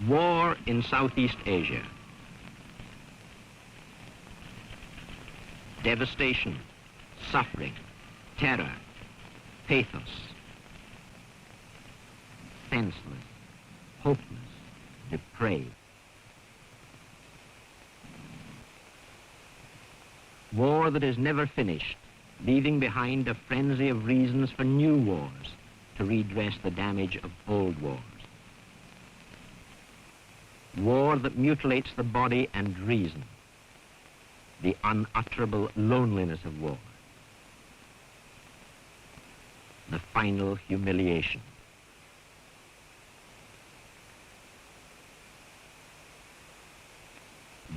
War in Southeast Asia. Devastation, suffering, terror, pathos. Senseless, hopeless, depraved. War that is never finished, leaving behind a frenzy of reasons for new wars to redress the damage of old wars. War that mutilates the body and reason. The unutterable loneliness of war. The final humiliation.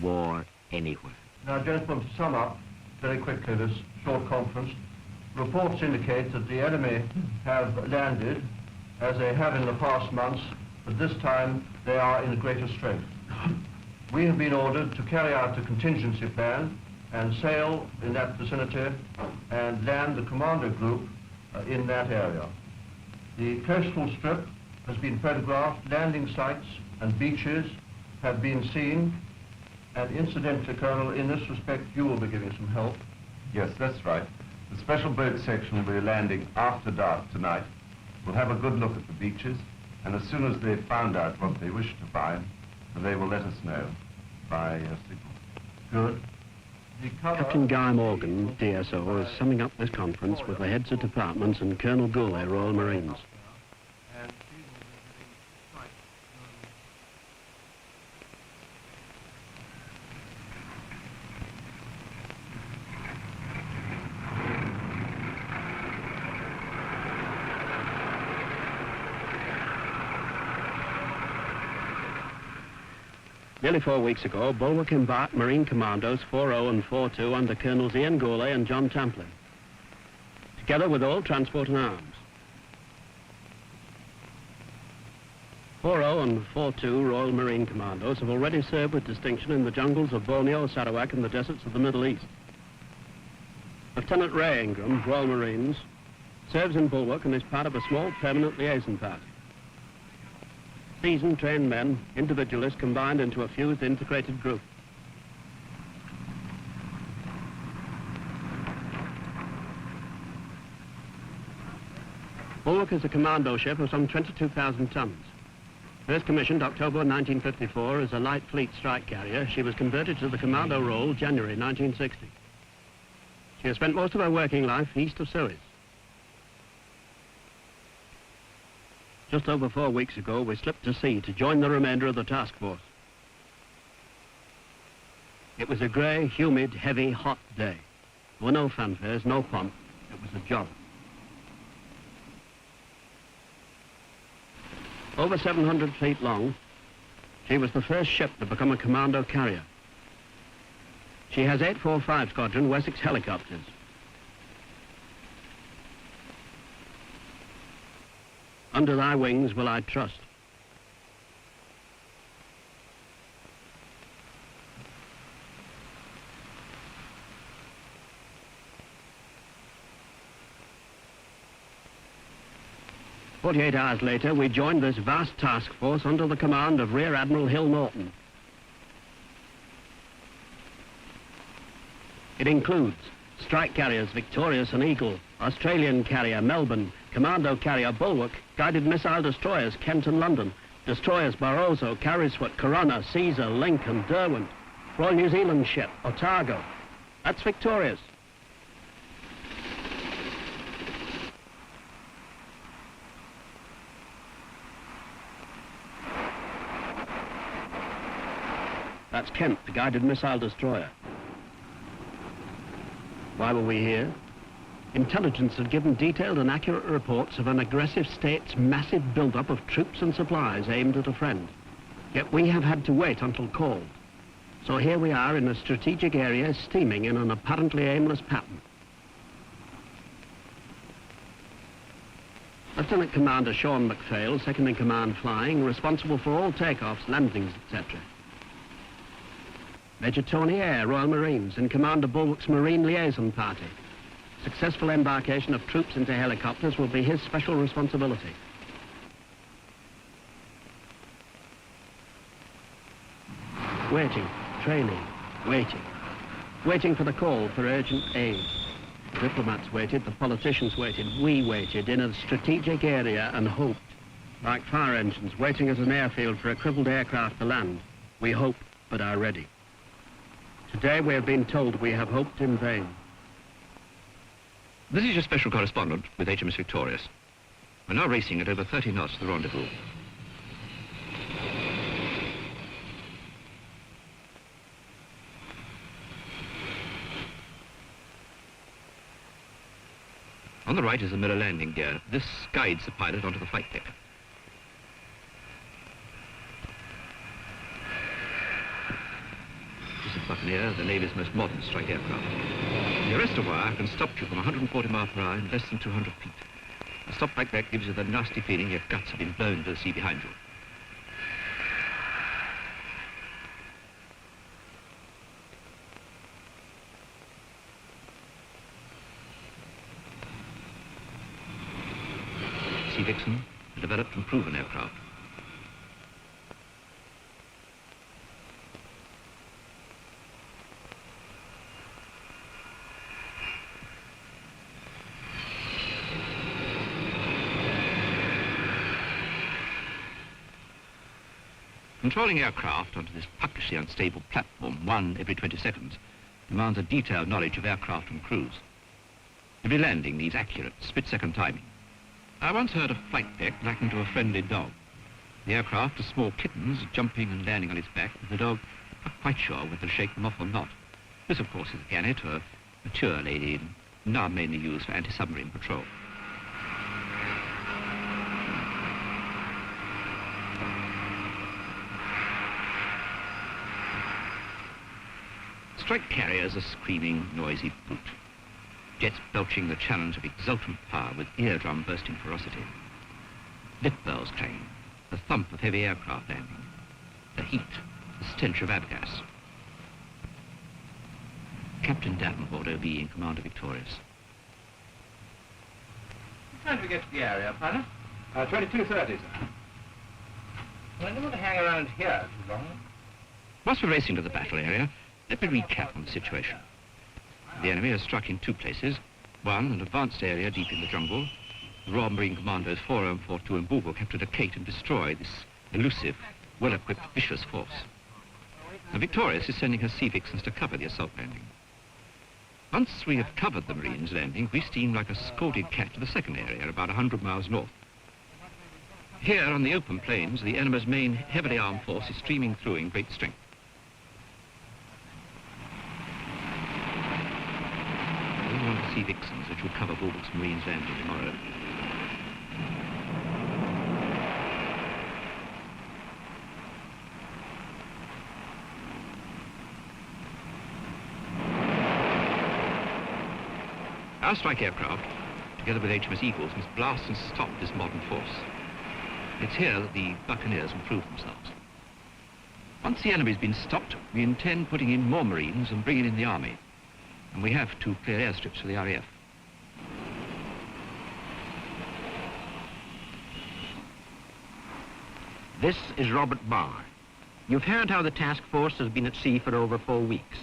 War anywhere. Now, gentlemen, to sum up very quickly this short conference, reports indicate that the enemy have landed, as they have in the past months, but this time they are in greater strength. We have been ordered to carry out a contingency plan and sail in that vicinity and land the commando group in that area. The coastal strip has been photographed, landing sites and beaches have been seen, and incidentally, Colonel, in this respect, you will be giving some help. Yes, that's right. The special boat section will be landing after dark tonight. We'll have a good look at the beaches, and as soon as they've found out what they wish to find, they will let us know by signal. Good. Captain Guy Morgan, DSO, is summing up this conference with the heads of departments and Colonel Goulet, Royal Marines. Nearly 4 weeks ago, Bulwark embarked Marine Commandos 4-0 and 4-2 under Colonels Ian Goulet and John Tamplin, together with all transport and arms. 4-0 and 4-2 Royal Marine Commandos have already served with distinction in the jungles of Borneo, Sarawak and the deserts of the Middle East. Lieutenant Ray Ingram, Royal Marines, serves in Bulwark and is part of a small permanent liaison party. Seasoned, trained men, individualists combined into a fused, integrated group. Bulwark is a commando ship of some 22,000 tons. First commissioned October 1954 as a light fleet strike carrier, she was converted to the commando role January 1960. She has spent most of her working life east of Suez. Just over 4 weeks ago, we slipped to sea to join the remainder of the task force. It was a grey, humid, heavy, hot day. There were no fanfares, no pomp. It was a job. Over 700 feet long, she was the first ship to become a commando carrier. She has 845 Squadron Wessex helicopters. Under thy wings will I trust. "48 hours later, we joined this vast task force under the command of Rear Admiral Hill Norton. It includes strike carriers Victorious and Eagle, Australian carrier Melbourne, commando carrier Bulwark, guided missile destroyers Kent and London, destroyers Barroso, Carrisford, Corona, Caesar, Lincoln, Derwent, Royal New Zealand ship Otago. That's Victorious. That's Kent, the guided missile destroyer. Why were we here? Intelligence had given detailed and accurate reports of an aggressive state's massive build-up of troops and supplies aimed at a friend. Yet we have had to wait until called. So here we are in a strategic area steaming in an apparently aimless pattern. Lieutenant Commander Sean MacPhail, second in command flying, responsible for all takeoffs, landings, etc. Major Tony Eyre, Royal Marines, in command of Bulwark's Marine Liaison Party. Successful embarkation of troops into helicopters will be his special responsibility. Waiting, training, waiting. Waiting for the call for urgent aid. The diplomats waited, the politicians waited, we waited in a strategic area and hoped. Like fire engines waiting at an airfield for a crippled aircraft to land, we hope but are ready. Today we have been told we have hoped in vain. This is your special correspondent with HMS Victorious. We're now racing at over 30 knots to the rendezvous. On the right is the mirror landing gear. This guides the pilot onto the flight deck. This is Buccaneer, the Navy's most modern strike aircraft. The arrestor wire can stop you from 140 miles per hour in less than 200 feet. A stop like that gives you the nasty feeling your guts have been blown to the sea behind you. Sea Vixen, a developed and proven aircraft. Controlling aircraft onto this puckishly unstable platform, one every 20 seconds, demands a detailed knowledge of aircraft and crews. Every landing needs accurate, split-second timing. I once heard a flight deck likened to a friendly dog. The aircraft are small kittens jumping and landing on its back, with the dog not quite sure whether to shake them off or not. This, of course, is a Gannet, or a mature lady, now mainly used for anti-submarine patrol. Strike carriers are screaming, noisy brute. Jets belching the challenge of exultant power with eardrum bursting ferocity. Lit bells clang, the thump of heavy aircraft landing, the heat, the stench of avgas. Captain Davenport, OB, in command of Victorious. What time do we get to the area, pilot? 22:30, sir. Well, I don't want to hang around here too long. Whilst we're racing to the battle area, let me recap on the situation. The enemy has struck in two places. One, an advanced area deep in the jungle. The Royal Marine Commandos 4 and 42 in Bugo captured a Kate and destroyed this elusive, well-equipped, vicious force. Now, Victorious is sending her Sea Vixens to cover the assault landing. Once we have covered the Marines' landing, we steam like a scalded cat to the second area, about 100 miles north. Here, on the open plains, the enemy's main heavily armed force is streaming through in great strength. Sea Vixens, which will cover Bulwark's Marines' landing tomorrow. Our strike aircraft, together with HMS Eagles, must blast and stop this modern force. It's here that the Buccaneers will prove themselves. Once the enemy's been stopped, we intend putting in more Marines and bringing in the Army. And we have to clear airstrips for the RAF. This is Robert Barr. You've heard how the task force has been at sea for over 4 weeks.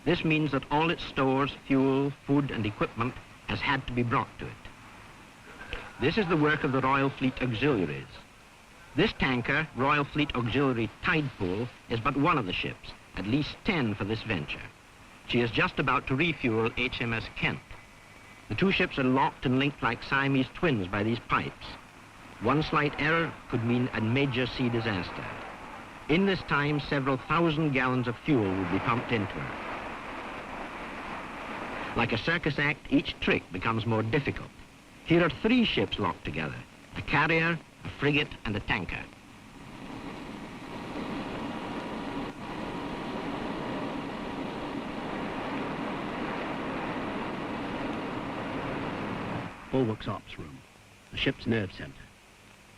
This means that all its stores, fuel, food and equipment has had to be brought to it. This is the work of the Royal Fleet Auxiliaries. This tanker, Royal Fleet Auxiliary Tidepool, is but one of the ships, at least 10 for this venture. She is just about to refuel HMS Kent. The two ships are locked and linked like Siamese twins by these pipes. One slight error could mean a major sea disaster. In this time, several thousand gallons of fuel would be pumped into her. Like a circus act, each trick becomes more difficult. Here are 3 ships locked together, a carrier, a frigate, and a tanker. Bulwark's Ops Room, the ship's nerve centre.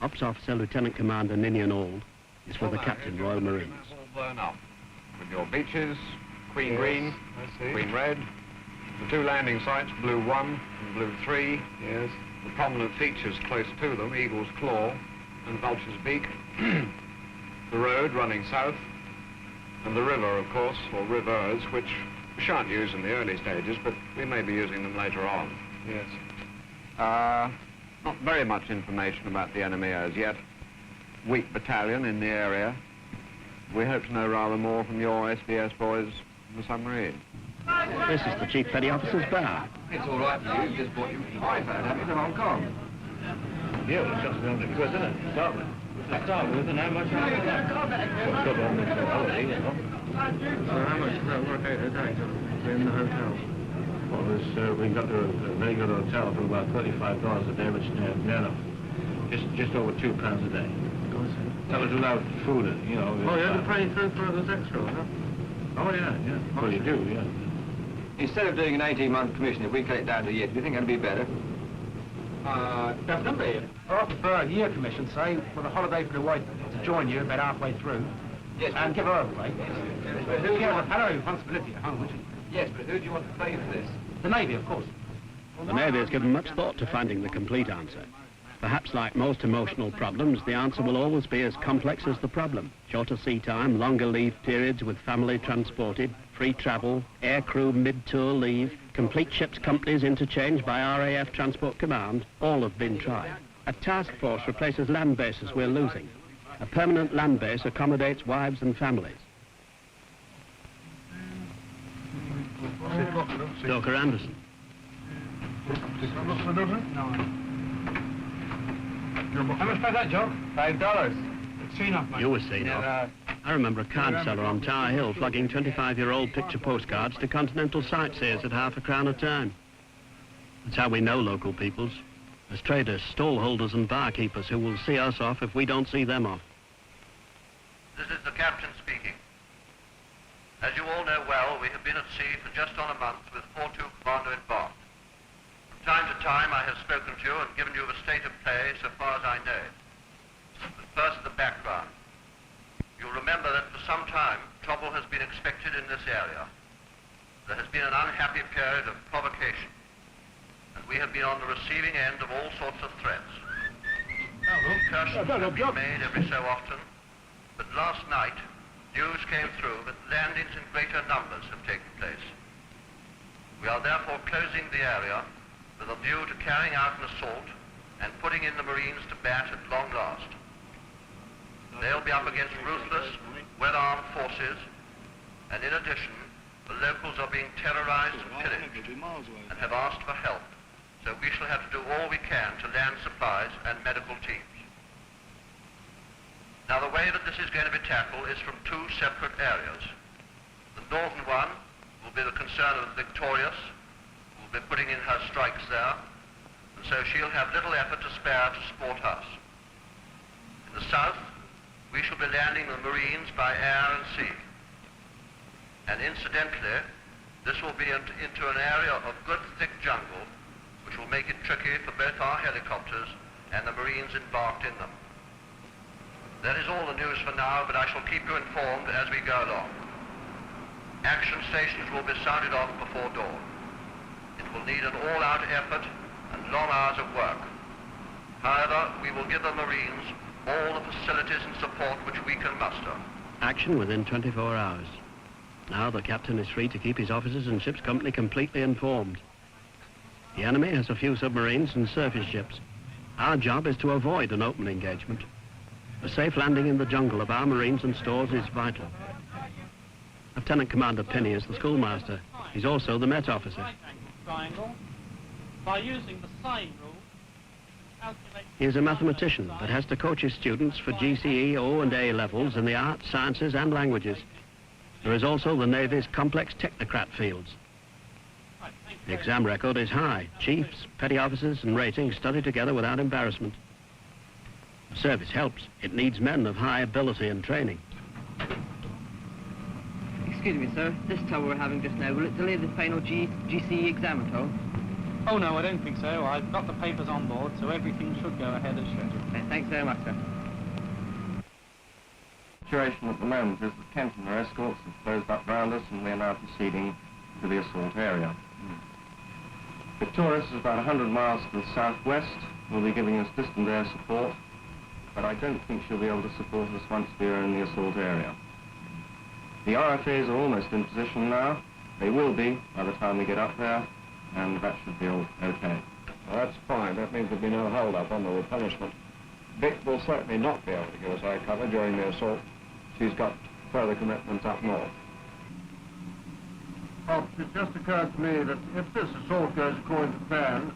Ops Officer Lieutenant Commander Ninian Auld is for the Captain, Royal Marines. All blown up. With your beaches, Queen Green, Queen Red, the 2 landing sites, Blue 1 and Blue 3. Yes. The prominent features close to them, Eagle's Claw and Vulture's Beak. The road running south, And the river, of course, or rivers, which we shan't use in the early stages, but we may be using them later on. Yes. Not very much information about the enemy as yet. Weak battalion in the area. We hope to know rather more from your SBS boys in the submarine. This is the Chief Petty Officer's bar. It's all right for you. Just bought your iPhone, haven't you, to Hong Kong? Yeah, well, it's just 100 quid, isn't it? To start with, and how much? Well, it's got on this holiday, you know. So how much does that work out a day in the hotel? Well, we got a very good hotel for about $35 a day, which is near enough. Just over £2 a day. That was without food, you know. Oh, you had to pay through for those extra, huh? Oh, yeah. Well, you do, yeah. Instead of doing an 18-month commission, if we cut it down to a year, do you think that'd be better? Definitely. I prefer a year commission, say, with a holiday for the wife to join you about halfway through. Yes. And give her a break. But who You have a responsibility at home, wouldn't you? Yes, but who do you want to pay for this? The Navy, of course. The Navy has given much thought to finding the complete answer. Perhaps like most emotional problems, the answer will always be as complex as the problem. Shorter sea time, longer leave periods with family transported, free travel, air crew mid-tour leave, complete ships companies interchanged by RAF Transport Command, all have been tried. A task force replaces land bases we're losing. A permanent land base accommodates wives and families. Stoker Anderson. How much for that, Joe? $5. It's enough, mate. You were seen off. I remember a card seller on Tower Hill flogging 25-year-old picture postcards to continental sightseers at £half a crown a time. That's how we know local peoples. As traders, stall holders and barkeepers who will see us off if we don't see them off. This is the captain speaking. As you all know well, we have been at sea for just on a month with 4-2 Commando embarked. From time to time I have spoken to you and given you the state of play so far as I know. But first the background. You'll remember that for some time trouble has been expected in this area. There has been an unhappy period of provocation, and we have been on the receiving end of all sorts of threats. Incursions have been made every so often, but last night news came through that landings in greater numbers have taken place. We are therefore closing the area with a view to carrying out an assault and putting in the Marines to bat at long last. They'll be up against ruthless, well-armed forces, and in addition, the locals are being terrorized and pillaged and have asked for help, so we shall have to do all we can to land supplies and medical teams. Now, the way that this is going to be tackled is from two separate areas. The northern one will be the concern of the Victorious, who will be putting in her strikes there, and so she'll have little effort to spare to support us. In the south, we shall be landing the Marines by air and sea. And incidentally, this will be into an area of good, thick jungle, which will make it tricky for both our helicopters and the Marines embarked in them. That is all the news for now, but I shall keep you informed as we go along. Action stations will be sounded off before dawn. It will need an all-out effort and long hours of work. However, we will give the Marines all the facilities and support which we can muster. Action within 24 hours. Now the captain is free to keep his officers and ship's company completely informed. The enemy has a few submarines and surface ships. Our job is to avoid an open engagement. A safe landing in the jungle of our Marines and stores is vital. Lieutenant Commander Penny is the schoolmaster. He's also the Met officer. Triangle. By using the sine rule, calculate... He is a mathematician that has to coach his students for GCE, O and A levels in the arts, sciences and languages. There is also the Navy's complex technocrat fields. The exam record is high. Chiefs, petty officers and ratings study together without embarrassment. The service helps. It needs men of high ability and training. Excuse me, sir. This trouble we're having just now, will it delay the final GCE exam at all? Oh, no, I don't think so. I've got the papers on board, so everything should go ahead as scheduled. Okay, thanks very much, sir. The situation at the moment is that Kent and their escorts have closed up round us and we are now proceeding to the assault area. Victorious is about 100 miles to the southwest. Will be giving us distant air support, but I don't think she'll be able to support us once we are in the assault area. The RFAs are almost in position now. They will be by the time we get up there, and that should be all okay. Well, that's fine. That means there'll be no hold-up on the replenishment. Vic will certainly not be able to give us air cover during the assault. She's got further commitments up north. Well, it just occurred to me that if this assault goes according to plan,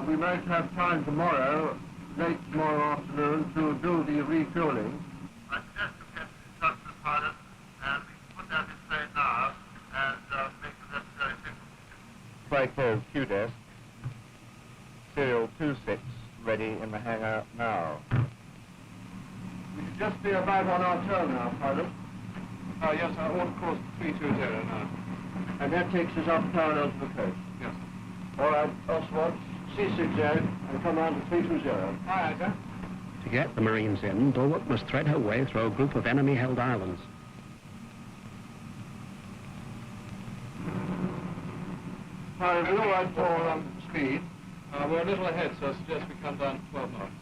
we might have time tomorrow, late tomorrow afternoon, to do the refueling. I suggest you get in touch with the pilot, and we can put that in play now, and make the necessary fixes. Quite clear, Q-desk. Serial 26 ready in the hangar now. We should just be about on our turn now, pilot. Yes, I want course 320 now. And that takes us up parallel to the coast. Yes. All right, Oswald, C60 and come on to 320. Aye, sir. To get the Marines in, Bulwark must thread her way through a group of enemy-held islands. Pilot, we all right for speed? We're a little ahead, so I suggest we come down to 12 knots.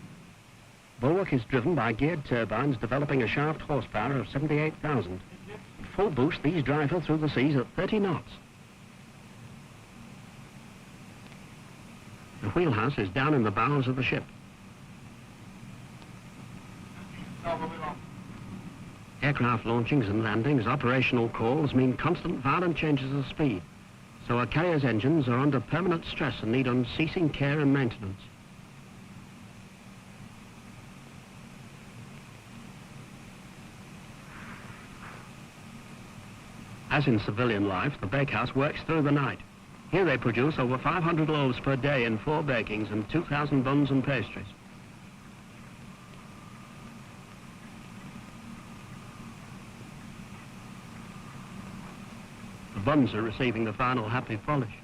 Bulwark is driven by geared turbines developing a shaft horsepower of 78,000. At full boost, these drive her through the seas at 30 knots. The wheelhouse is down in the bows of the ship. Aircraft launchings and landings, operational calls mean constant violent changes of speed. So our carrier's engines are under permanent stress and need unceasing care and maintenance. As in civilian life, the bakehouse works through the night. Here they produce over 500 loaves per day in 4 bakings and 2,000 buns and pastries. The buns are receiving the final happy polish.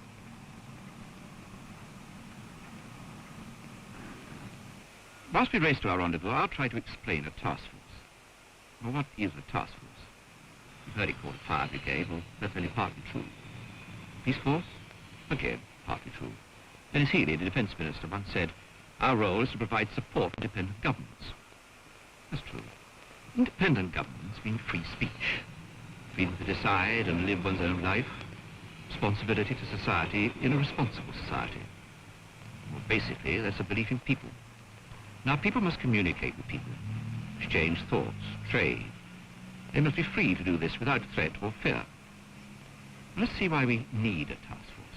Whilst we race to our rendezvous, I'll try to explain a task force. Well, what is a task force? You've heard it called a fire brigade. Well, that's only partly true. Police force? Again, partly true. Dennis Healey, the defence minister, once said, our role is to provide support to independent governments. That's true. Independent governments mean free speech. Freedom to decide and live one's own life. Responsibility to society in a responsible society. Well, basically, that's a belief in people. Now, people must communicate with people, exchange thoughts, trade. They must be free to do this without threat or fear. Let's see why we need a task force.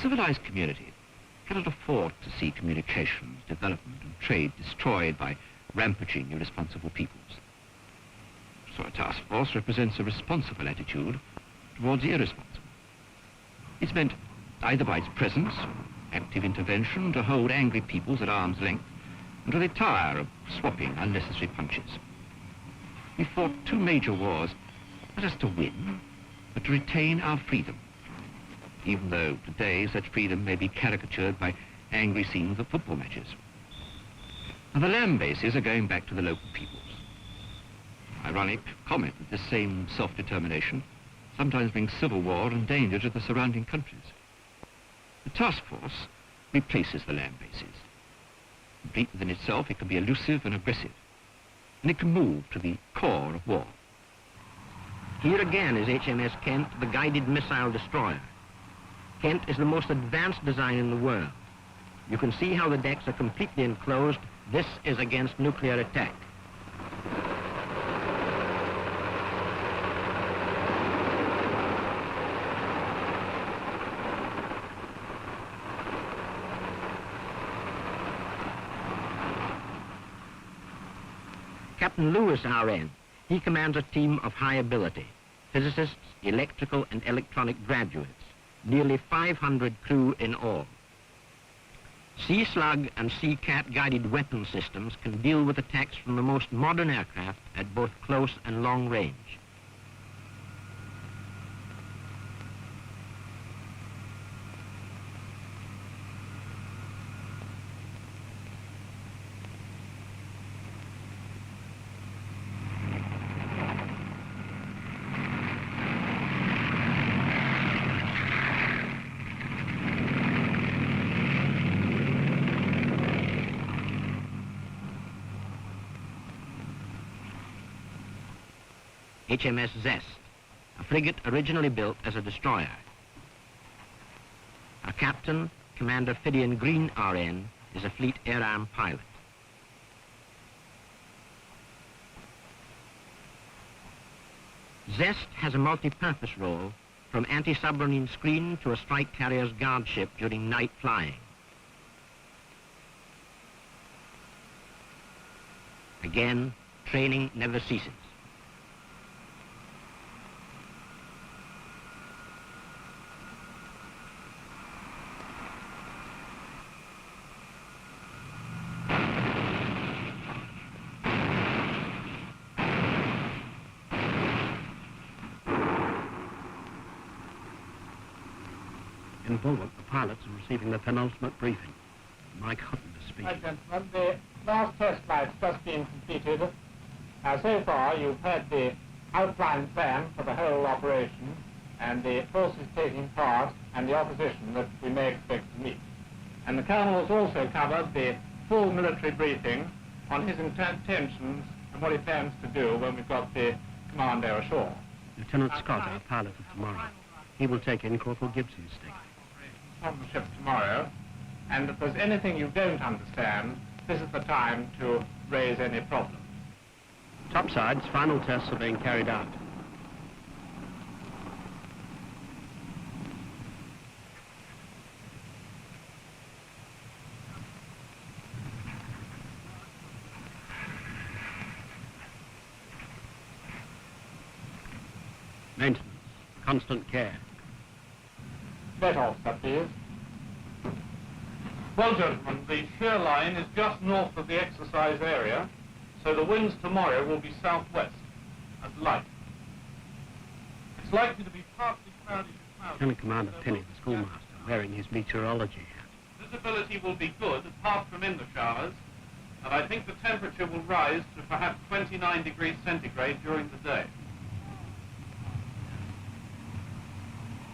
Civilized community cannot afford to see communications, development, and trade destroyed by rampaging, irresponsible peoples. So a task force represents a responsible attitude towards the irresponsible. It's meant either by its presence, active intervention, to hold angry peoples at arm's length, until they tire of swapping unnecessary punches. We fought 2 major wars, not just to win, but to retain our freedom, even though today such freedom may be caricatured by angry scenes of football matches. And the land bases are going back to the local peoples. Ironic comment that this same self-determination sometimes brings civil war and danger to the surrounding countries. The task force replaces the land bases. Complete within itself, it can be elusive and aggressive, and it can move to the core of war. Here again is HMS Kent, the guided missile destroyer. Kent is the most advanced design in the world. You can see how the decks are completely enclosed. This is against nuclear attack. Captain Lewis, RN, he commands a team of high ability, physicists, electrical and electronic graduates, nearly 500 crew in all. Sea Slug and Sea Cat guided weapon systems can deal with attacks from the most modern aircraft at both close and long range. HMS Zest, a frigate originally built as a destroyer. Our captain, Commander Fidian Green, RN, is a Fleet Air Arm pilot. Zest has a multi-purpose role, from anti-submarine screen to a strike carrier's guard ship during night flying. Again, training never ceases. In Bulwark, the pilots are receiving the penultimate briefing. Mike Hutton is speaking. Right, gentlemen, the last test flight's just been completed. So far, you've had the outline plan for the whole operation and the forces taking part and the opposition that we may expect to meet. And the Colonel has also covered the full military briefing on his intentions and what he plans to do when we've got the commando ashore. Lieutenant Scott, our pilot of tomorrow. He will take in Corporal Gibson's stick. On the ship tomorrow, and if there's anything you don't understand, this is the time to raise any problem. Topsides, final tests are being carried out. Maintenance, constant care. Let off, sir, please. Well, gentlemen, the shear line is just north of the exercise area, so the winds tomorrow will be southwest and light. It's likely to be partly cloudy to cloudy. Lieutenant Commander Penny, the schoolmaster, wearing his meteorology hat. Visibility will be good, apart from in the showers, and I think the temperature will rise to perhaps 29 degrees centigrade during the day.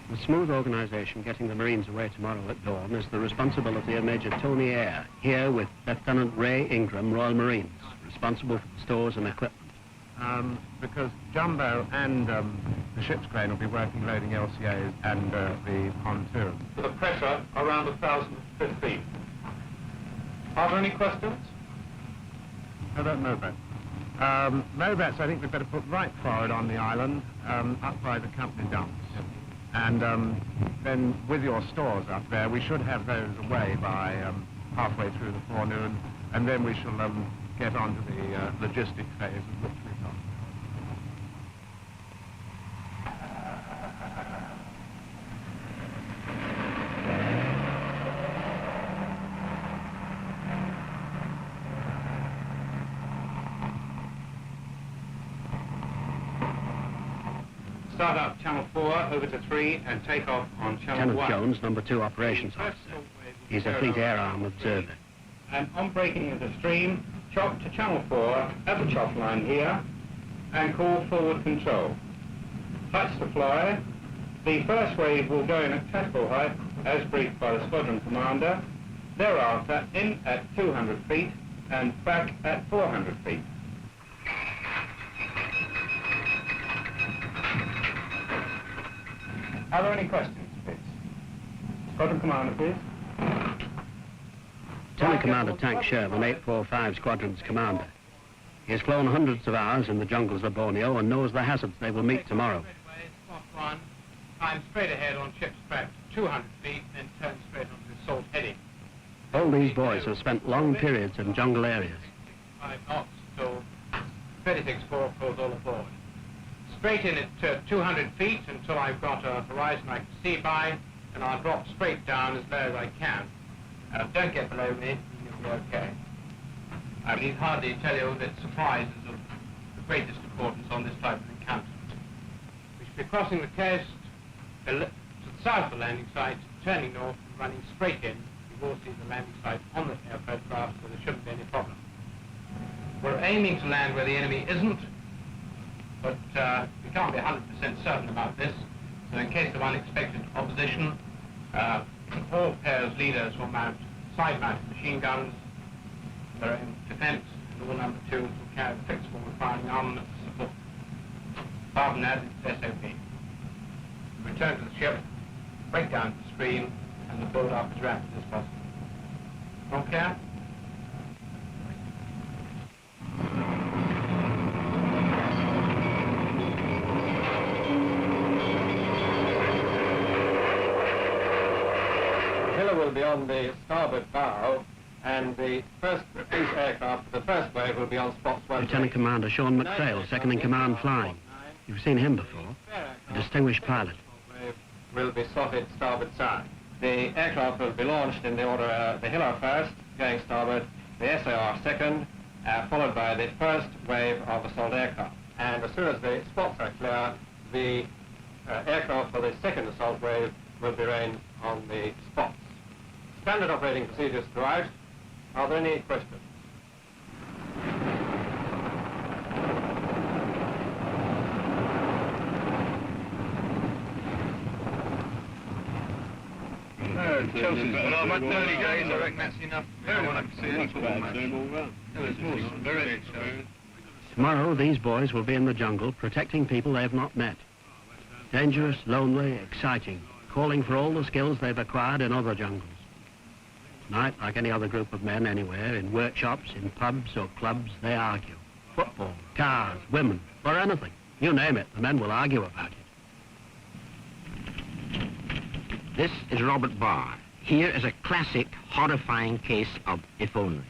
The smooth organisation getting the Marines away tomorrow at dawn is the responsibility of Major Tony Eyre, here with Lieutenant Ray Ingram, Royal Marines, responsible for the stores and equipment. Because Jumbo and the ship's crane will be working loading LCAs and the pontoon. With a pressure around 1,050 feet. Are there any questions? How about Mobats? Mobats, I think we'd better put right forward on the island, up by the company dumps. And then with your stores up there, we should have those away by halfway through the forenoon, and then we shall get on to the logistic phase of which we've got. Start up Channel 4 over to 3 and take off on Channel 1. Lieutenant Jones, number 2 operations officer. He's a Fleet Air Arm observer. And on breaking into stream, chop to Channel 4 at the chop line here and call forward control. Touch the fly. The first wave will go in at tactical height as briefed by the squadron commander. Thereafter in at 200 feet and back at 400 feet. Are there any questions, please? Squadron commander, please. Lieutenant Commander Tank Sherman, 845 Squadron's commander. He has flown hundreds of hours in the jungles of Borneo and knows the hazards they will meet tomorrow. Spot 1, climb straight ahead on ship's track 200 feet, then turn straight onto the salt heading. All these boys have spent long periods in jungle areas. 5 knots till 36-4 calls all aboard. Straight in at 200 feet until I've got a horizon I can see by, and I'll drop straight down as low as I can. Don't get below me, and you'll be okay. I need hardly tell you that surprise is of the greatest importance on this type of encounter. We should be crossing the coast to the south of the landing site, turning north and running straight in. You will see the landing site on the air photograph, so there shouldn't be any problem. We're aiming to land where the enemy isn't, but we can't be 100% certain about this. So in case of unexpected opposition, all pairs leaders will mount side-mounted machine guns. They're in defense, and all number 2s will carry fixed forward firing armament to support. Apart from that, it's SOP. Return to the ship, break down the screen, and build up as rapidly as possible. All clear? The tiller will be on the starboard bow, and the first police aircraft, the first wave, will be on spots 1. Lieutenant Commander Sean McPhail, second in command flying. You've seen him before. A distinguished pilot. Will be slotted starboard side. The aircraft will be launched in the order the Hiller first, going starboard, the SAR second, followed by the first wave of assault aircraft. And as soon as the spots are clear, the aircraft for the second assault wave will be ranged on the spots. Standard operating procedures throughout. Are there any questions? Chelsea's got an much early days, I reckon that's enough. Very well, I can see any very experienced. Tomorrow, these boys will be in the jungle, protecting people they have not met. Dangerous, lonely, exciting, calling for all the skills they've acquired in other jungles. Tonight, like any other group of men anywhere, in workshops, in pubs or clubs, they argue. Football, cars, women, or anything. You name it, the men will argue about it. This is Robert Barr. Here is a classic, horrifying case of if only.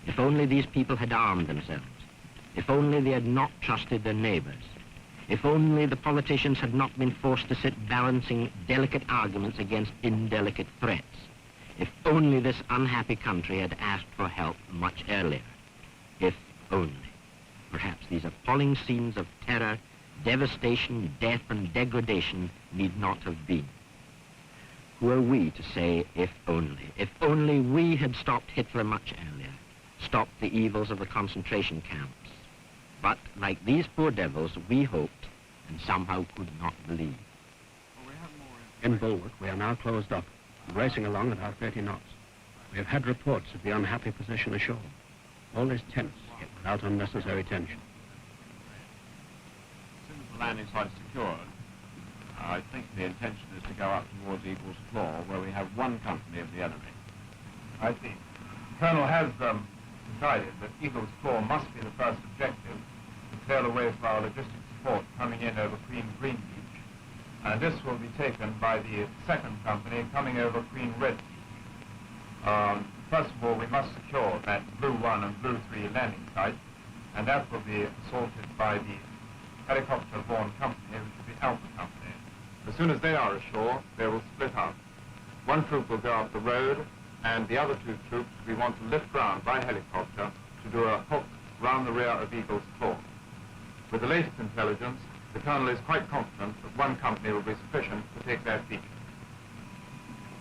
If only these people had armed themselves. If only they had not trusted their neighbors. If only the politicians had not been forced to sit balancing delicate arguments against indelicate threats. If only this unhappy country had asked for help much earlier. If only. Perhaps these appalling scenes of terror, devastation, death, and degradation need not have been. Who are we to say, if only? If only we had stopped Hitler much earlier, stopped the evils of the concentration camps. But, like these poor devils, we hoped and somehow could not believe. In Bulwark, we are now closed up, racing along at about 30 knots. We have had reports of the unhappy position ashore. All is tense, yet without unnecessary tension. As soon as the landing site is secured, I think the intention is to go up towards Eagle's Claw, where we have one company of the enemy. I see. The Colonel has decided that Eagle's Claw must be the first objective to clear the way for our logistics support coming in over Queen Green Beach. And this will be taken by the second company coming over Queen Red Beach. First of all, we must secure that Blue 1 and Blue 3 landing site, and that will be assaulted by the helicopter-borne company, which will be Alpha Company. As soon as they are ashore, they will split up. One troop will go up the road, and the other two troops we want to lift ground by helicopter to do a hook round the rear of Eagle's Claw. With the latest intelligence, the Colonel is quite confident that one company will be sufficient to take that beach.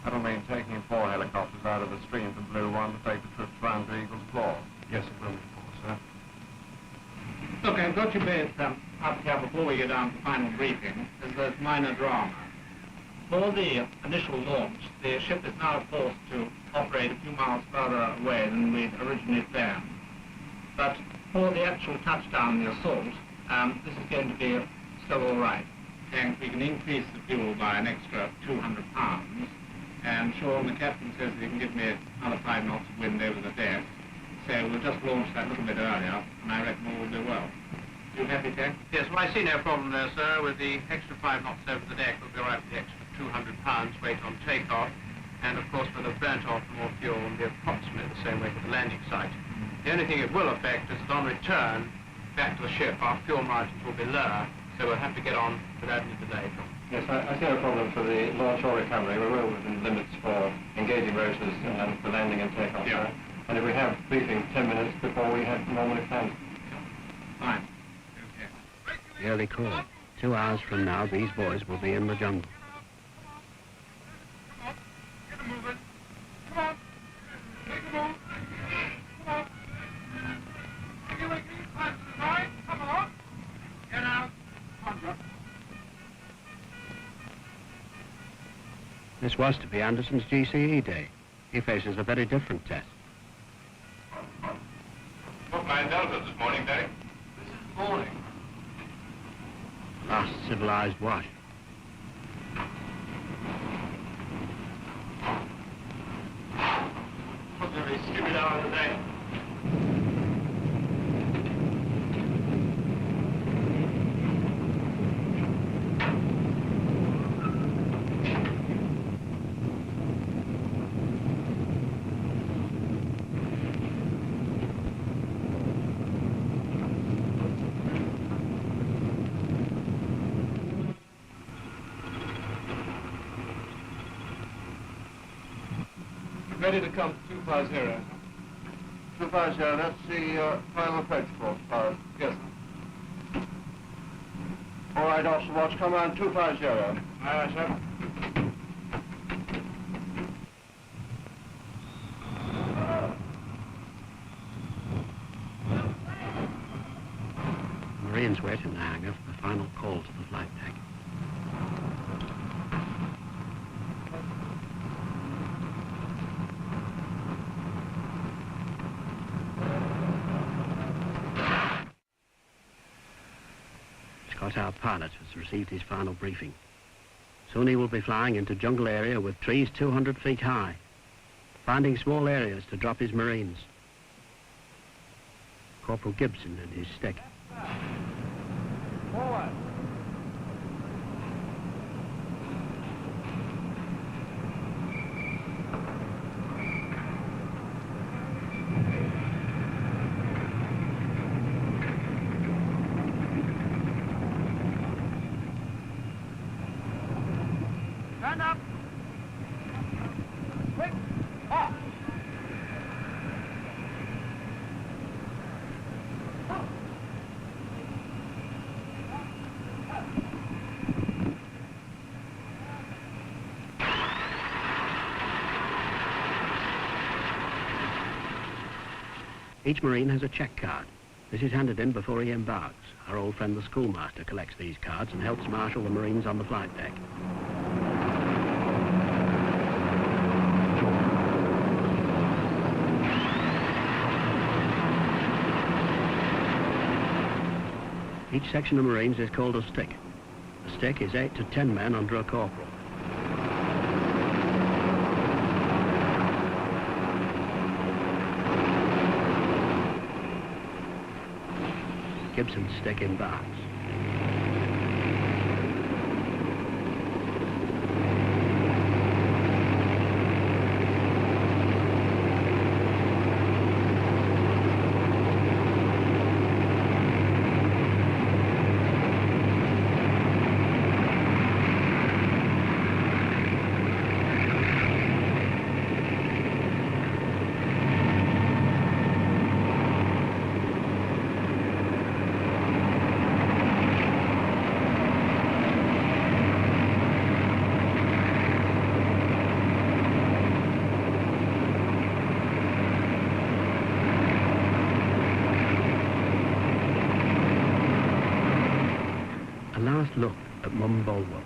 That'll mean taking 4 helicopters out of the stream to Blue 1 to take the troops round to Eagle's Claw. Yes, it will be, sir. Look, I've got you both up here before we get down to the final briefing. There's a minor drama. For the initial launch, the ship is now forced to operate a few miles further away than we'd originally planned. But for the actual touchdown and the assault, this is going to be still all right. And we can increase the fuel by an extra 200 pounds. And Sean, the captain, says he can give me another 5 knots of wind over the deck. So we'll just launch that a little bit earlier, and I reckon all will do well. You happy, Jack? Yes, well, I see no problem there, sir. With the extra 5 knots over the deck, we'll be right with the extra 200 pounds weight on takeoff. And, of course, we'll have burnt off more fuel and be approximately the same weight at the landing site. The only thing it will affect is that on return back to the ship, our fuel margins will be lower, so we'll have to get on without any delay. Yes, I see no problem for the launch or recovery. We're well within limits for engaging rotors and for landing and takeoff. Yeah. And if we have briefing 10 minutes before we had normally planned. Fine. The early call. 2 hours from now, these boys will be in the jungle. Get moving. Come on. Make a move. Come on. If you make these times to the side, come along. Get out. Contra. This was to be Anderson's GCE day. He faces a very different test. What line Delta this morning, Derek? This is the morning. last civilized wash. What's a very stupid hour of the day? Ready to come 250. 250, that's the final approach course, Pirate. Yes, sir. All right, Officer Watts, come on, 250. Aye, sir. Marines wait in the hangar for the final call to the flight deck. Our pilot has received his final briefing. Soon he will be flying into jungle area with trees 200 feet high, finding small areas to drop his Marines. Corporal Gibson and his stick. Forward. Stand up. Quick. Off. Each Marine has a check card. This is handed in before he embarks. Our old friend the schoolmaster collects these cards and helps marshal the Marines on the flight deck. Each section of Marines is called a stick. A stick is 8 to 10 men under a corporal. Gibson's stick embarks. Last look at Mum Bulwark.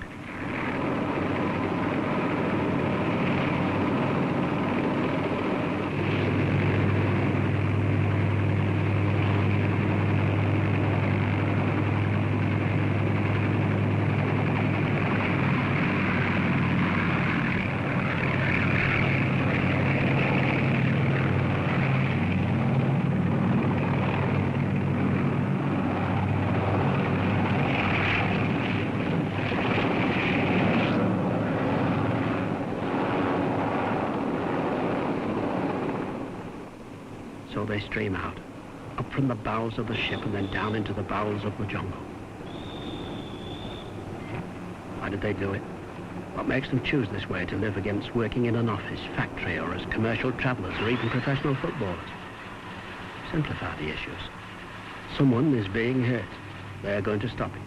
So they stream out, up from the bowels of the ship and then down into the bowels of the jungle. Why did they do it? What makes them choose this way to live against working in an office, factory, or as commercial travelers, or even professional footballers? Simplify the issues. Someone is being hurt. They are going to stop it.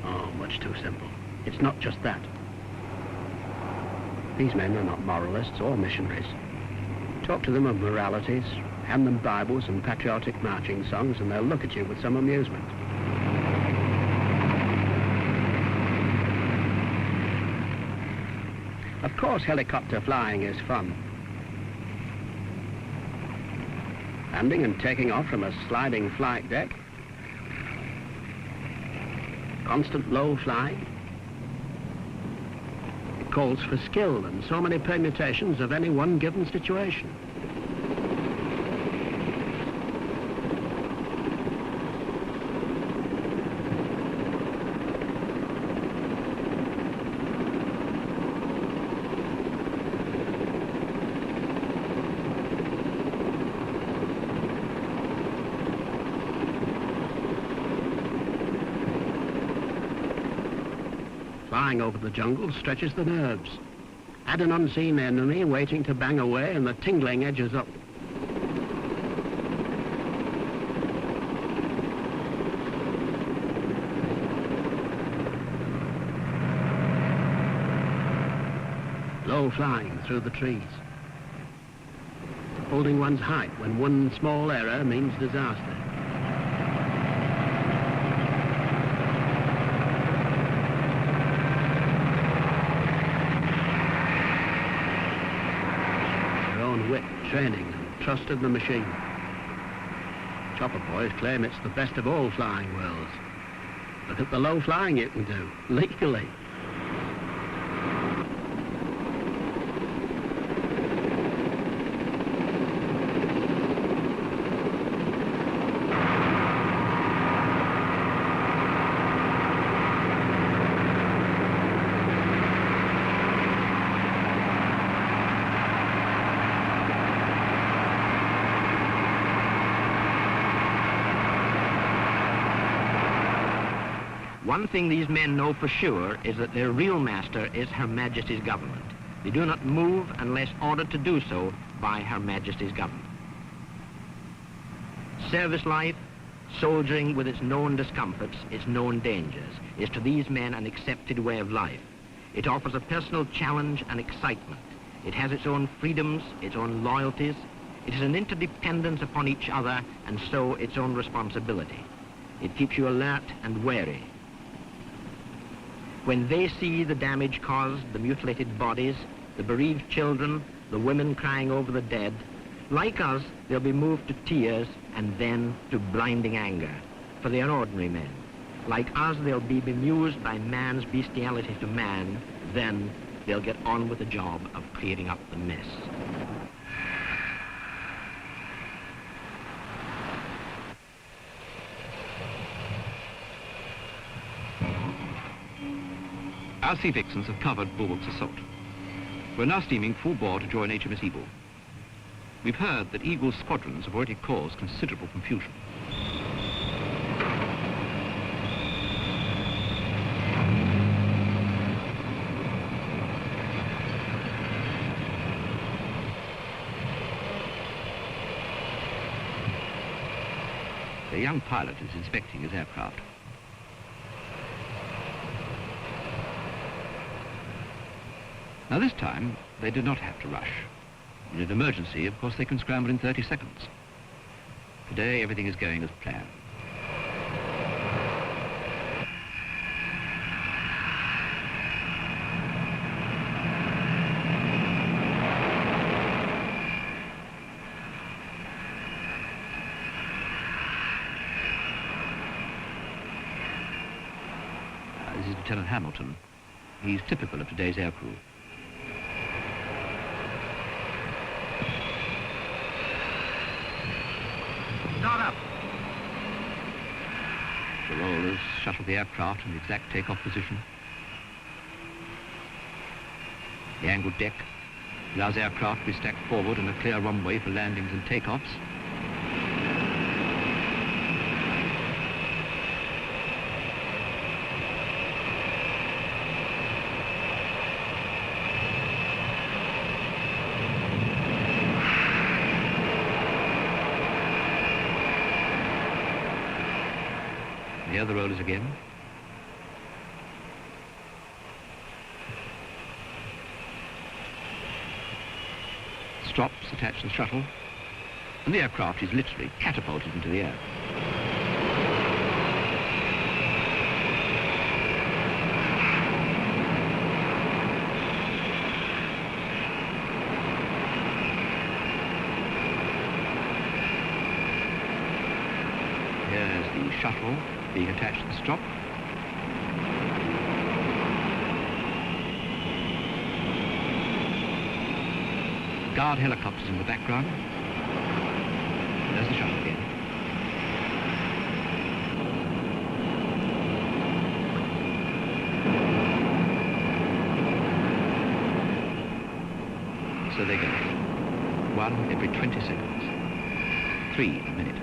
Oh, much too simple. It's not just that. These men are not moralists or missionaries. Talk to them of moralities, hand them Bibles and patriotic marching songs, and they'll look at you with some amusement. Of course, helicopter flying is fun. Landing and taking off from a sliding flight deck. constant low flying. It calls for skill and so many permutations of any one given situation. Flying over the jungle stretches the nerves. Add an unseen enemy waiting to bang away and the tingling edges up. Low flying through the trees. Holding one's height when one small error means disaster. Wit, training and trust in the machine. Chopper boys claim it's the best of all flying worlds. Look at the low flying you can do, legally. One thing these men know for sure is that their real master is Her Majesty's government. They do not move unless ordered to do so by Her Majesty's government. Service life, soldiering with its known discomforts, its known dangers, is to these men an accepted way of life. It offers a personal challenge and excitement. It has its own freedoms, its own loyalties. It is an interdependence upon each other and so its own responsibility. It keeps you alert and wary. When they see the damage caused, the mutilated bodies, the bereaved children, the women crying over the dead, like us, they'll be moved to tears and then to blinding anger, for they are ordinary men. Like us, they'll be bemused by man's bestiality to man, then they'll get on with the job of clearing up the mess. Our Sea Vixens have covered Bulwark's assault. We're now steaming full bore to join HMS Eagle. We've heard that Eagle's squadrons have already caused considerable confusion. The young pilot is inspecting his aircraft. Now this time, they did not have to rush. In an emergency, of course, they can scramble in 30 seconds. Today, everything is going as planned. This is Lieutenant Hamilton. He's typical of today's aircrew. Start up. The rollers shuttle the aircraft in the exact takeoff position. The angled deck allows aircraft to be stacked forward in a clear runway for landings and takeoffs. Here the rollers again. Strops attach the shuttle, and the aircraft is literally catapulted into the air. Here's the shuttle being attached to the strop. Guard helicopters in the background. There's the shot again. So they go. 1 every 20 seconds. 3 a minute.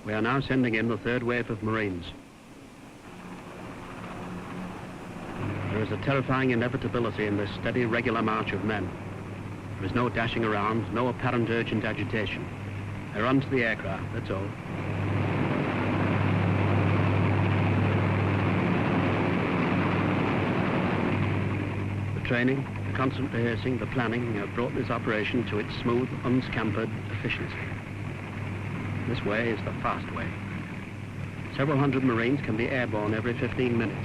We are now sending in the third wave of Marines. There is a terrifying inevitability in this steady, regular march of men. There is no dashing around, no apparent urgent agitation. They run to the aircraft, that's all. The training, the constant rehearsing, the planning have brought this operation to its smooth, unscampered efficiency. This way is the fast way. Several hundred Marines can be airborne every 15 minutes.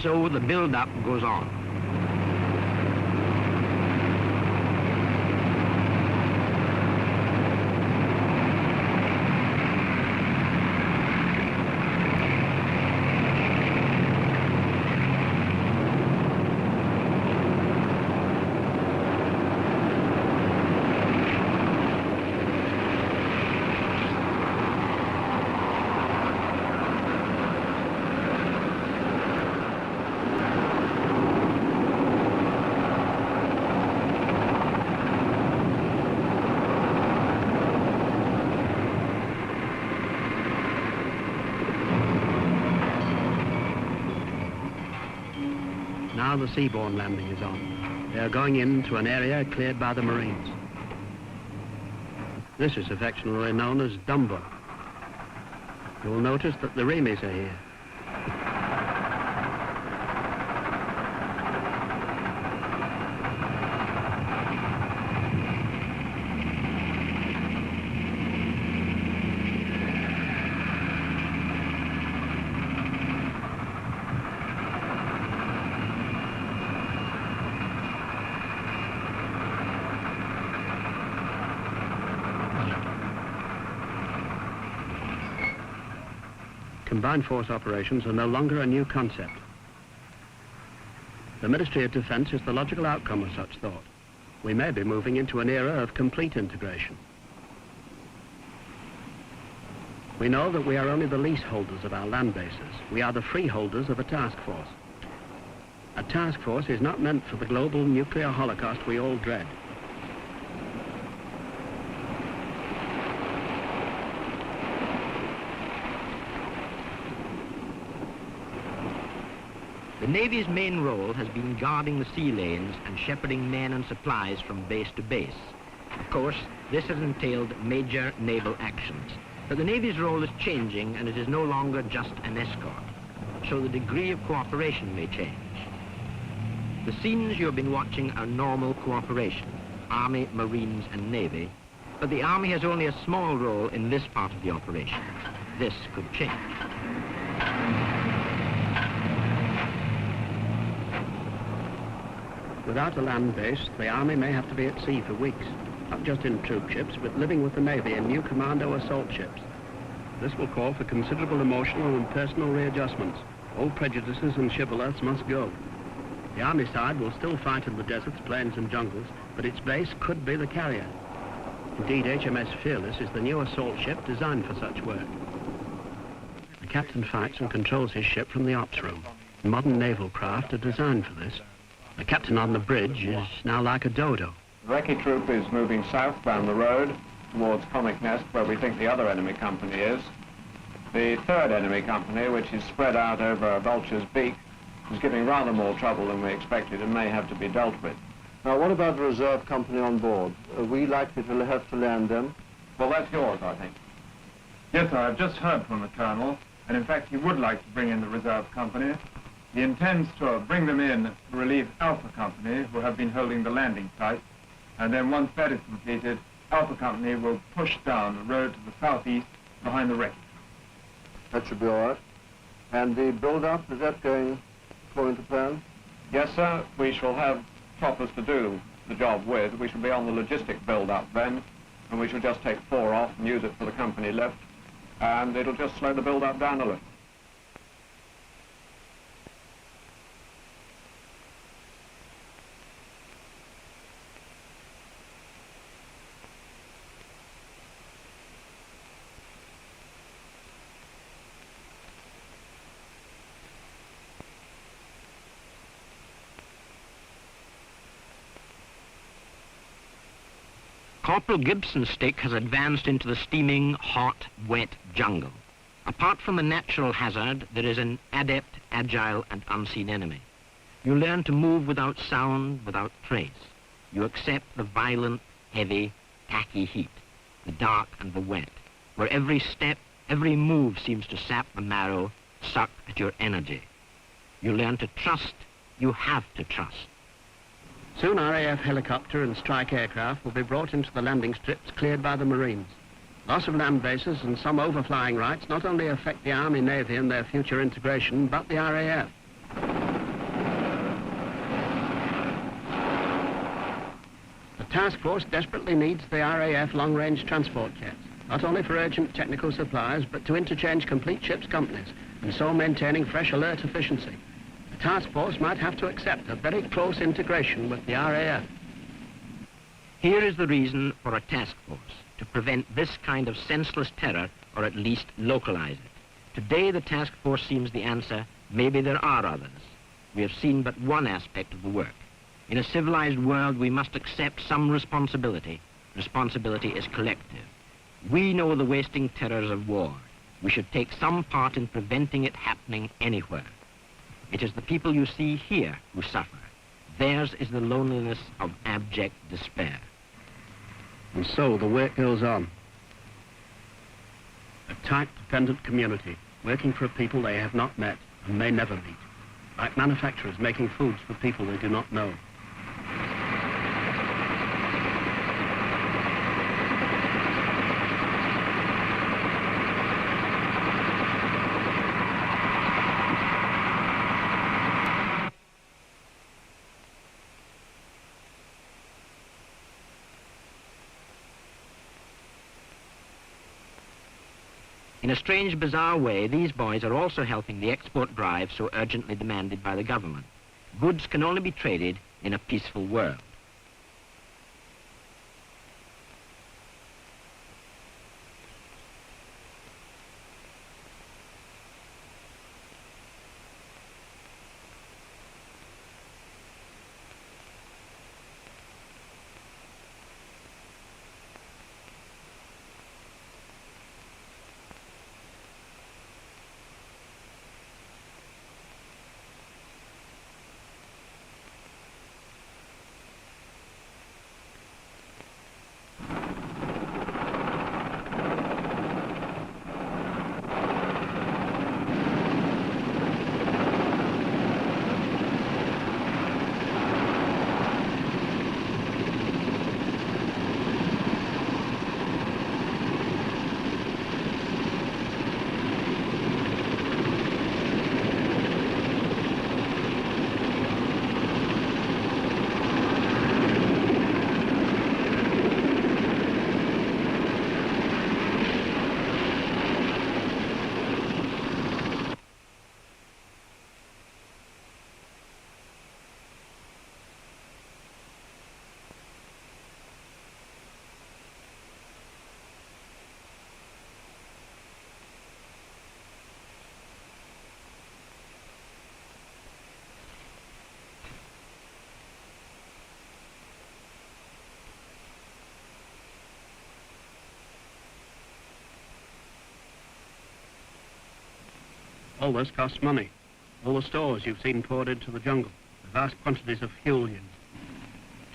So the build-up goes on. Now the seaborne landing is on. They are going into an area cleared by the Marines. This is affectionately known as Dumbo. You will notice that the Remis are here. Combined force operations are no longer a new concept. The Ministry of Defence is the logical outcome of such thought. We may be moving into an era of complete integration. We know that we are only the leaseholders of our land bases. We are the freeholders of a task force. A task force is not meant for the global nuclear holocaust we all dread. The Navy's main role has been guarding the sea lanes and shepherding men and supplies from base to base. Of course, this has entailed major naval actions. But the Navy's role is changing, and it is no longer just an escort. So the degree of cooperation may change. The scenes you have been watching are normal cooperation, Army, Marines, and Navy. But the Army has only a small role in this part of the operation. This could change. Without a land base, the Army may have to be at sea for weeks, not just in troop ships, but living with the Navy in new commando assault ships. This will call for considerable emotional and personal readjustments. Old prejudices and shibboleths must go. The Army side will still fight in the deserts, plains and jungles, but its base could be the carrier. Indeed, HMS Fearless is the new assault ship designed for such work. The captain fights and controls his ship from the ops room. Modern naval craft are designed for this. The captain on the bridge is now like a dodo. The recce troop is moving south down the road towards Comic Nest, where we think the other enemy company is. The third enemy company, which is spread out over Vulture's Beak, is giving rather more trouble than we expected and may have to be dealt with. Now, what about the reserve company on board? Are we likely to have to land them? Well, that's yours, I think. Yes, sir, I've just heard from the Colonel, and in fact he would like to bring in the reserve company. He intends to bring them in to relieve Alpha Company, who have been holding the landing site, and then once that is completed, Alpha Company will push down the road to the southeast behind the wreckage. That should be all right. And the build-up, is that going according to plan? Yes, sir. We shall have choppers to do the job with. We shall be on the logistic build-up then, and we shall just take 4 off and use it for the company lift, and it'll just slow the build-up down a little. Corporal Gibson's stick has advanced into the steaming, hot, wet jungle. Apart from the natural hazard, there is an adept, agile, and unseen enemy. You learn to move without sound, without trace. You accept the violent, heavy, tacky heat, the dark and the wet, where every step, every move seems to sap the marrow, suck at your energy. You learn to trust. You have to trust. Soon RAF helicopter and strike aircraft will be brought into the landing strips cleared by the Marines. Loss of land bases and some overflying rights not only affect the Army, Navy and their future integration, but the RAF. The task force desperately needs the RAF long-range transport jets, not only for urgent technical supplies, but to interchange complete ships companies, and so maintaining fresh alert efficiency. The task force might have to accept a very close integration with the RAF. Here is the reason for a task force, to prevent this kind of senseless terror, or at least localize it. Today the task force seems the answer. Maybe there are others. We have seen but one aspect of the work. In a civilized world, we must accept some responsibility. Responsibility is collective. We know the wasting terrors of war. We should take some part in preventing it happening anywhere. It is the people you see here who suffer. Theirs is the loneliness of abject despair. And so the work goes on. A tight, dependent community, working for a people they have not met and may never meet. Like manufacturers making foods for people they do not know. In a strange, bizarre way, these boys are also helping the export drive so urgently demanded by the government. Goods can only be traded in a peaceful world. All this costs money. All the stores you've seen poured into the jungle, the vast quantities of fuel used.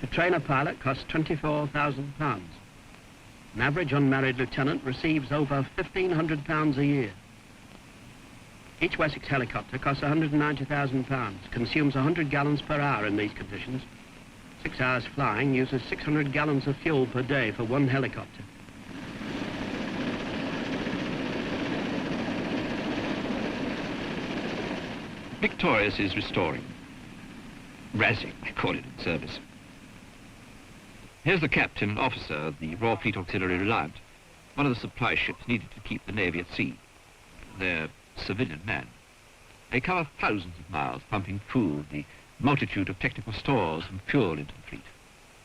To train a pilot costs £24,000. An average unmarried lieutenant receives over £1,500 a year. Each Wessex helicopter costs £190,000, consumes 100 gallons per hour in these conditions. 6 hours flying uses 600 gallons of fuel per day for one helicopter. Victorious is restoring. Razzing, I call it in service. Here's the captain and officer of the Royal Fleet Auxiliary Reliant, one of the supply ships needed to keep the Navy at sea. They're civilian men. They cover thousands of miles, pumping food, the multitude of technical stores and fuel into the fleet.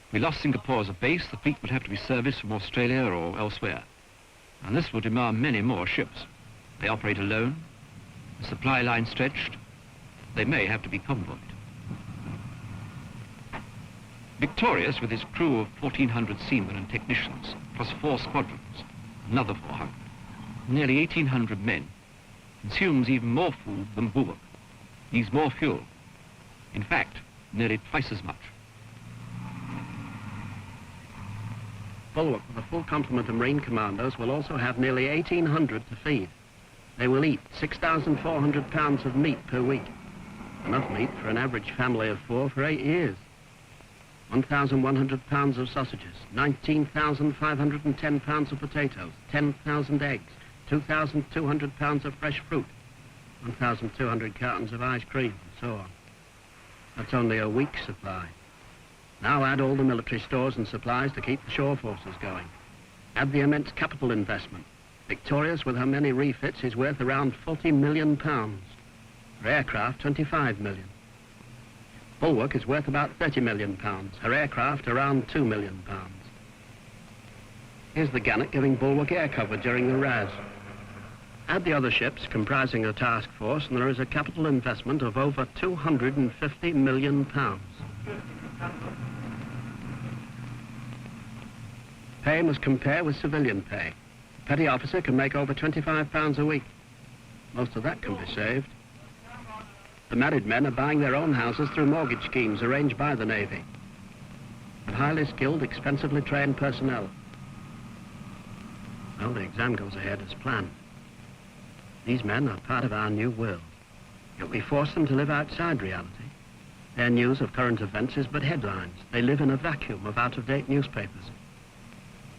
If we lost Singapore as a base, the fleet would have to be serviced from Australia or elsewhere. And this will demand many more ships. They operate alone, the supply line stretched, they may have to be convoyed. Victorious, with his crew of 1,400 seamen and technicians, plus 4 squadrons, another 400, nearly 1,800 men, consumes even more food than Bulwark, needs more fuel. In fact, nearly twice as much. Bulwark, with a full complement of Marine commandos, will also have nearly 1,800 to feed. They will eat 6,400 pounds of meat per week. Enough meat for an average family of 4 for 8 years. 1,100 pounds of sausages, 19,510 pounds of potatoes, 10,000 eggs, 2,200 pounds of fresh fruit, 1,200 cartons of ice cream, and so on. That's only a week's supply. Now add all the military stores and supplies to keep the shore forces going. Add the immense capital investment. Victorious, with her many refits, is worth around £40 million. Her aircraft, 25 million. Bulwark is worth about £30 million. Her aircraft, around £2 million. Here's the Gannet giving Bulwark air cover during the RAS. Add the other ships comprising a task force, and there is a capital investment of over £250 million. Pay must compare with civilian pay. A petty officer can make over £25 a week. Most of that can be saved. The married men are buying their own houses through mortgage schemes arranged by the Navy. With highly skilled, expensively trained personnel. Well, the exam goes ahead as planned. These men are part of our new world. Yet we force them to live outside reality. Their news of current events is but headlines. They live in a vacuum of out-of-date newspapers.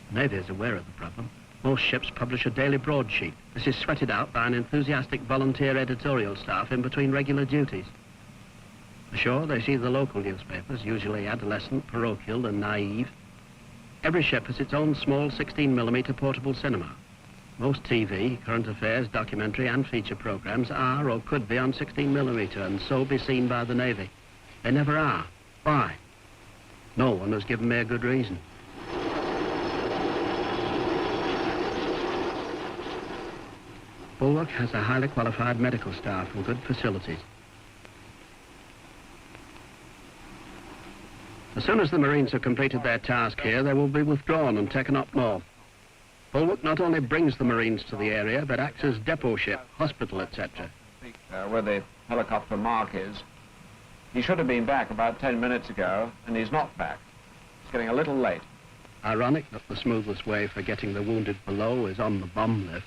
The Navy is aware of the problem. Most ships publish a daily broadsheet. This is sweated out by an enthusiastic volunteer editorial staff in between regular duties. Ashore, they see the local newspapers, usually adolescent, parochial, and naive. Every ship has its own small 16mm portable cinema. Most TV, current affairs, documentary, and feature programs are or could be on 16mm and so be seen by the Navy. They never are. Why? No one has given me a good reason. Bulwark has a highly qualified medical staff and good facilities. As soon as the Marines have completed their task here, they will be withdrawn and taken up north. Bulwark not only brings the Marines to the area, but acts as depot ship, hospital, etc. Where the helicopter mark is. He should have been back about 10 minutes ago, and he's not back. It's getting a little late. Ironic that the smoothest way for getting the wounded below is on the bomb lift.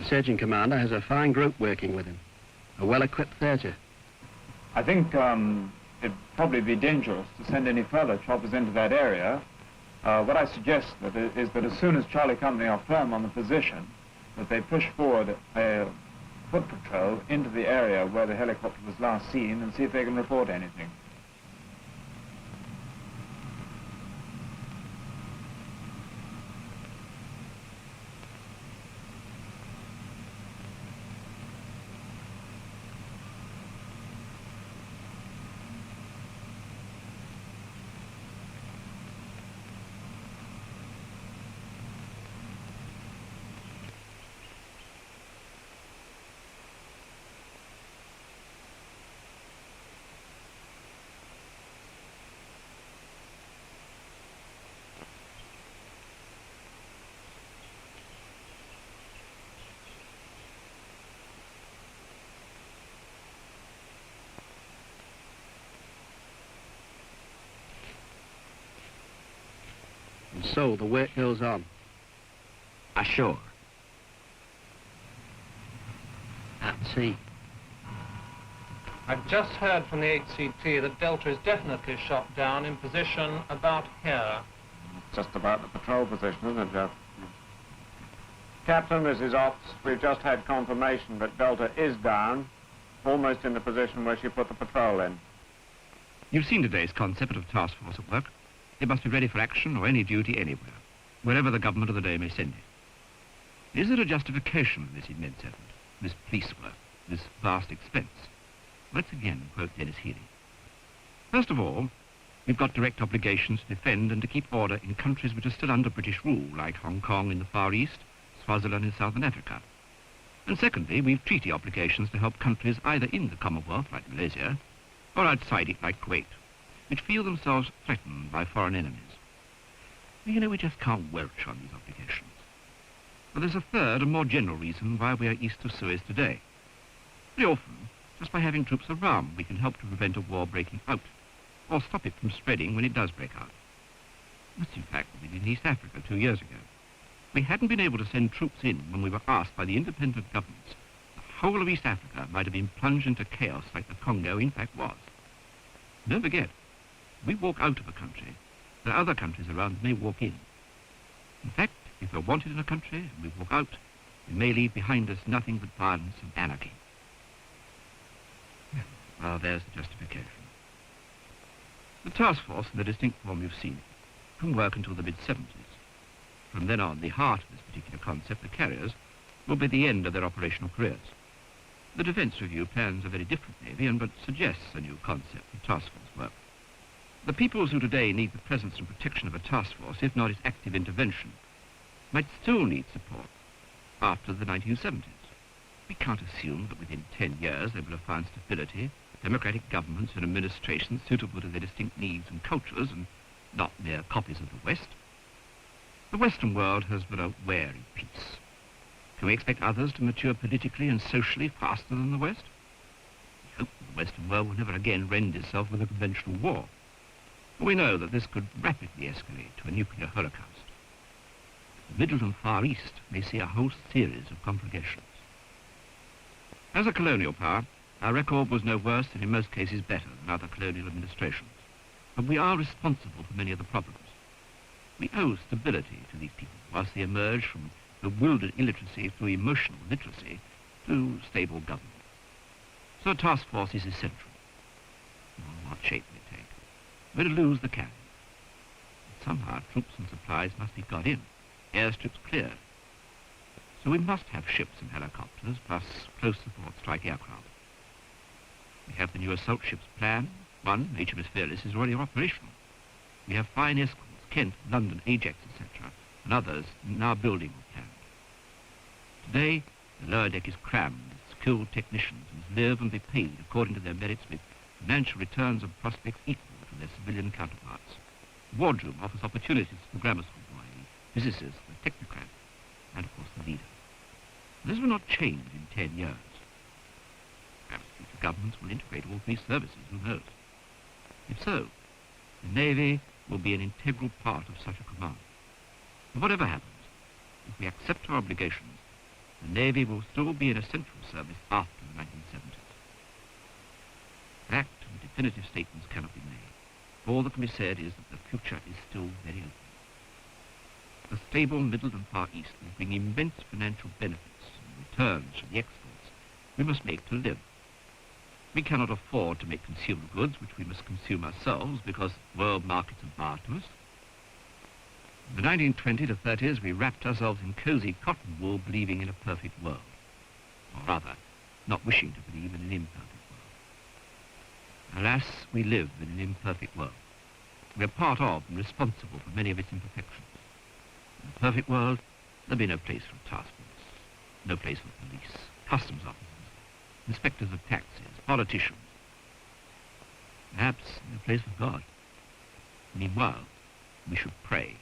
Surgeon Commander has a fine group working with him, a well-equipped theatre. I think it'd probably be dangerous to send any further choppers into that area. What I suggest is that as soon as Charlie Company are firm on the position, that they push forward a foot patrol into the area where the helicopter was last seen and see if they can report anything. so the work goes on? Ashore. At sea. I've just heard from the HCT that Delta is definitely shot down in position about here. Just about the patrol position, isn't it, Jeff? Captain, this is Ops. We've just had confirmation that Delta is down, almost in the position where she put the patrol in. You've seen today's concept of task force at work. It must be ready for action or any duty anywhere, wherever the government of the day may send it. Is there a justification for this immense effort, this police work, this vast expense? Let's again quote Dennis Healy. First of all, we've got direct obligations to defend and to keep order in countries which are still under British rule, like Hong Kong in the Far East, Swaziland in Southern Africa. And secondly, we've treaty obligations to help countries either in the Commonwealth, like Malaysia, or outside it, like Kuwait, which feel themselves threatened by foreign enemies. You know, we just can't welch on these obligations. But there's a third and more general reason why we are east of Suez today. Very often, just by having troops around, we can help to prevent a war breaking out, or stop it from spreading when it does break out. That's in fact what we did in East Africa 2 years ago. We hadn't been able to send troops in when we were asked by the independent governments. The whole of East Africa might have been plunged into chaos like the Congo in fact was. Don't forget, we walk out of a country, there are other countries around may walk in. In fact, if we're wanted in a country and we walk out, we may leave behind us nothing but violence and anarchy. Well, there's the justification. The task force, in the distinct form you've seen, can work until the mid-70s. From then on, the heart of this particular concept, the carriers, will be the end of their operational careers. The Defence Review plans a very different Navy, but suggests a new concept for task force work. The peoples who today need the presence and protection of a task force, if not its active intervention, might still need support after the 1970s. We can't assume that within 10 years they will have found stability, democratic governments and administrations suitable to their distinct needs and cultures, and not mere copies of the West. The Western world has been a wary peace. Can we expect others to mature politically and socially faster than the West? We hope the Western world will never again rend itself with a conventional war. But we know that this could rapidly escalate to a nuclear holocaust. The Middle and Far East may see a whole series of conflagrations. As a colonial power, our record was no worse and in most cases better than other colonial administrations. But we are responsible for many of the problems. We owe stability to these people whilst they emerge from bewildered illiteracy through emotional literacy to stable government. So a task force is essential. Well, what shape will it take? We're to lose the carrier. Somehow troops and supplies must be got in, airstrips cleared. So we must have ships and helicopters, plus close support strike aircraft. We have the new assault ships planned. One, HMS Fearless, is already operational. We have fine escorts, Kent, London, Ajax, etc., and others now building or planned. Today, the lower deck is crammed with skilled technicians who live and be paid according to their merits with financial returns and prospects equal to their civilian counterparts. The wardroom offers opportunities for the grammar school boy, the physicist, the technocrat, and of course the leader. This will not change in 10 years. Perhaps future governments will integrate all three services, who knows? If so, the Navy will be an integral part of such a command. But whatever happens, if we accept our obligations, the Navy will still be an essential service after the 1970s. Fact and definitive statements cannot be made. All that can be said is that the future is still very open. The stable Middle and Far East will bring immense financial benefits and returns from the exports we must make to live. We cannot afford to make consumer goods which we must consume ourselves because world markets are barred to us. In the 1920s to 30s, we wrapped ourselves in cosy cotton wool, believing in a perfect world. Or rather, not wishing to believe in an imperfect world. Alas, we live in an imperfect world. We are part of and responsible for many of its imperfections. In a perfect world, there'd be no place for a task force, no place for police, customs officers, inspectors of taxes, politicians. Perhaps no place for God. Meanwhile, we should pray.